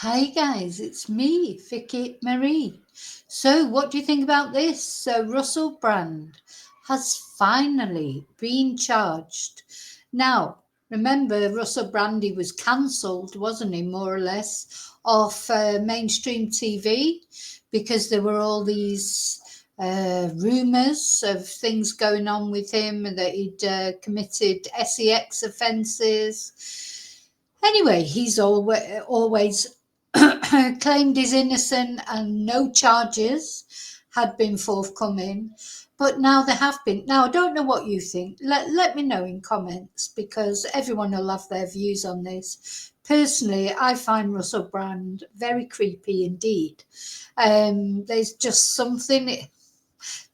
Hi guys, it's me, Vicky Marie. So, what do you think about this? So, Russell Brand has finally been charged. Now, remember, Russell Brandy was cancelled, wasn't he, more or less, off mainstream TV because there were all these rumours of things going on with him and that he'd committed sex offences. Anyway, he's always claimed he's innocent and no charges had been forthcoming. But now there have been. Now, I don't know what you think. Let me know in comments because everyone will have their views on this. Personally, I find Russell Brand very creepy indeed. There's just something.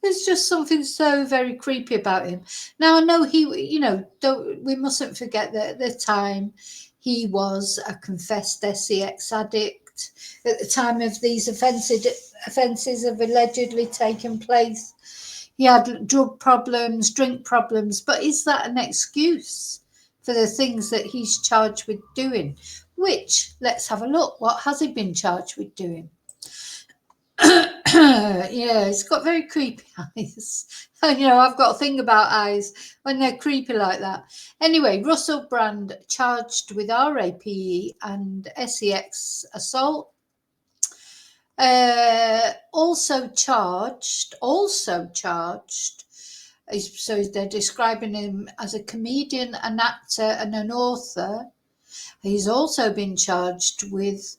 There's just something so very creepy about him. Now I know we mustn't forget that at the time he was a confessed sex addict. At the time of these offences have allegedly taken place, he had drug problems, drink problems. But is that an excuse for the things that he's charged with doing? Which, let's have a look. What has he been charged with doing? Yeah, it's got very creepy eyes. I've got a thing about eyes when they're creepy like that. Anyway, Russell Brand charged with RAPE and sex assault. Also charged. So they're describing him as a comedian, an actor, and an author. He's also been charged with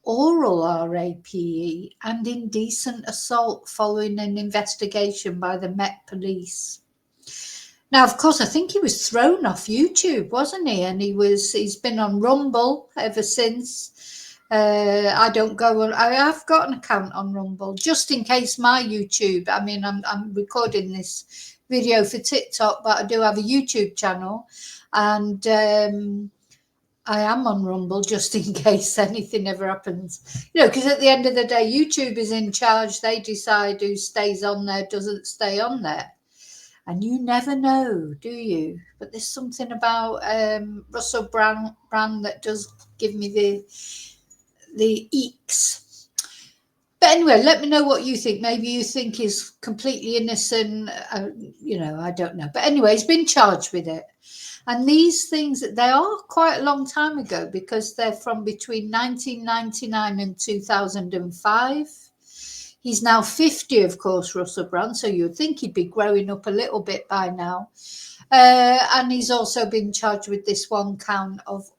oral RAPE and indecent assault following an investigation by the Met Police. Now, of course, I think he was thrown off YouTube, wasn't he? And he's been on Rumble ever since. I have got an account on Rumble just in case my YouTube. I mean, I'm recording this video for TikTok, but I do have a YouTube channel, and I am on Rumble just in case anything ever happens. Because at the end of the day, YouTube is in charge. They decide who stays on there, doesn't stay on there. And you never know, do you? But there's something about Russell Brand that does give me the eeks. But anyway, let me know what you think. Maybe you think he's completely innocent. I don't know. But anyway, he's been charged with it. And these things, they are quite a long time ago because they're from between 1999 and 2005. He's now 50, of course, Russell Brand, so you'd think he'd be growing up a little bit by now. And he's also been charged with this one count of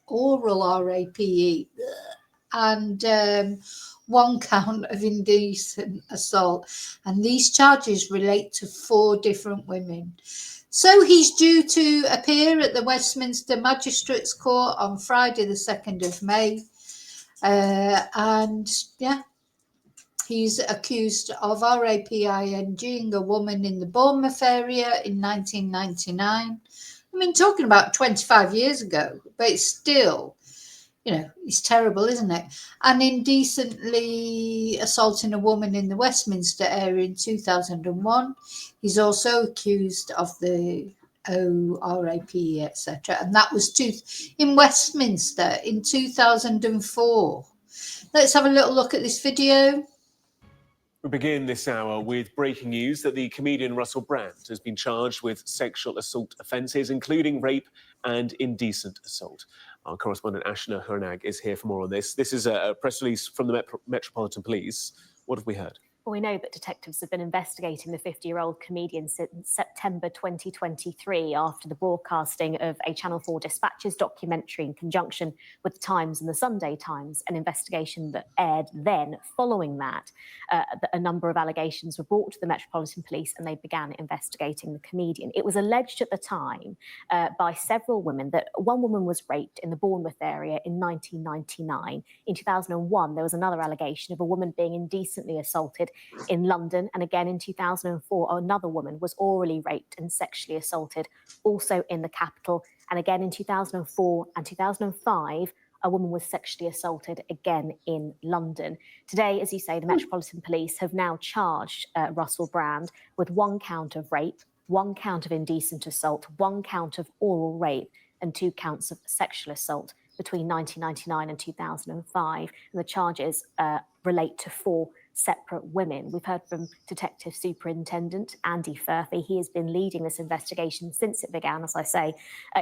oral RAPE and one count of indecent assault. And these charges relate to 4 different women. So he's due to appear at the Westminster Magistrates Court on Friday, the 2nd of May. He's accused of raping a woman in the Bournemouth area in 1999. I mean, talking about 25 years ago, but it's still, it's terrible, isn't it? And indecently assaulting a woman in the Westminster area in 2001. He's also accused of the RAPE, etc. And that was in Westminster in 2004. Let's have a little look at this video. We begin this hour with breaking news that the comedian Russell Brand has been charged with sexual assault offences, including rape and indecent assault. Our correspondent Ashna Hernag is here for more on this. This is a press release from the Metropolitan Police. What have we heard? Well, we know that detectives have been investigating the 50-year-old comedian since September 2023 after the broadcasting of a Channel 4 Dispatches documentary in conjunction with the Times and the Sunday Times, an investigation that aired then. Following that, a number of allegations were brought to the Metropolitan Police and they began investigating the comedian. It was alleged at the time by several women that one woman was raped in the Bournemouth area in 1999. In 2001, there was another allegation of a woman being indecently assaulted in London, and again in 2004 another woman was orally raped and sexually assaulted also in the capital, and again in 2004 and 2005 a woman was sexually assaulted again in London. Today, as you say, the Metropolitan Police have now charged Russell Brand with 1 count of rape, 1 count of indecent assault, 1 count of oral rape and 2 counts of sexual assault. between 1999 and 2005. And the charges relate to 4 separate women. We've heard from Detective Superintendent Andy Furphy. He has been leading this investigation since it began, as I say,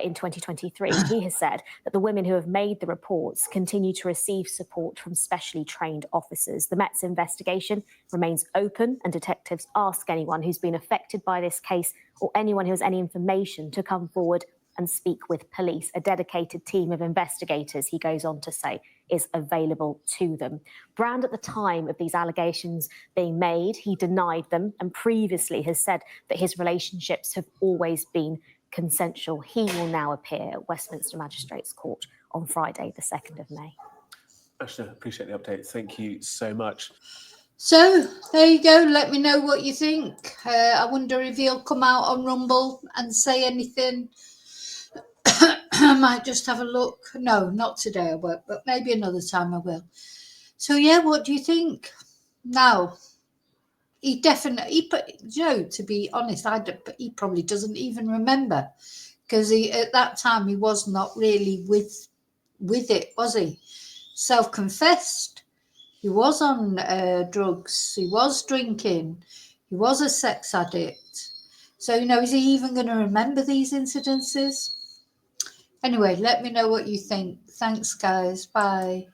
in 2023. He has said that the women who have made the reports continue to receive support from specially trained officers. The Met's investigation remains open, and detectives ask anyone who's been affected by this case or anyone who has any information to come forward and speak with police. A dedicated team of investigators, he goes on to say, is available to them. Brand, at the time of these allegations being made, he denied them and previously has said that his relationships have always been consensual. He will now appear at Westminster Magistrates Court on Friday, the 2nd of May. Ashna, appreciate the update. Thank you so much. So there you go. Let me know what you think. I wonder if he'll come out on Rumble and say anything. I might just have a look. No, not today I won't, but maybe another time I will. So yeah, what do you think? Now, he definitely, to be honest, he probably doesn't even remember, because at that time he was not really with it, was he? Self-confessed. He was on drugs. He was drinking. He was a sex addict. So, is he even going to remember these incidences? Anyway, let me know what you think. Thanks, guys. Bye.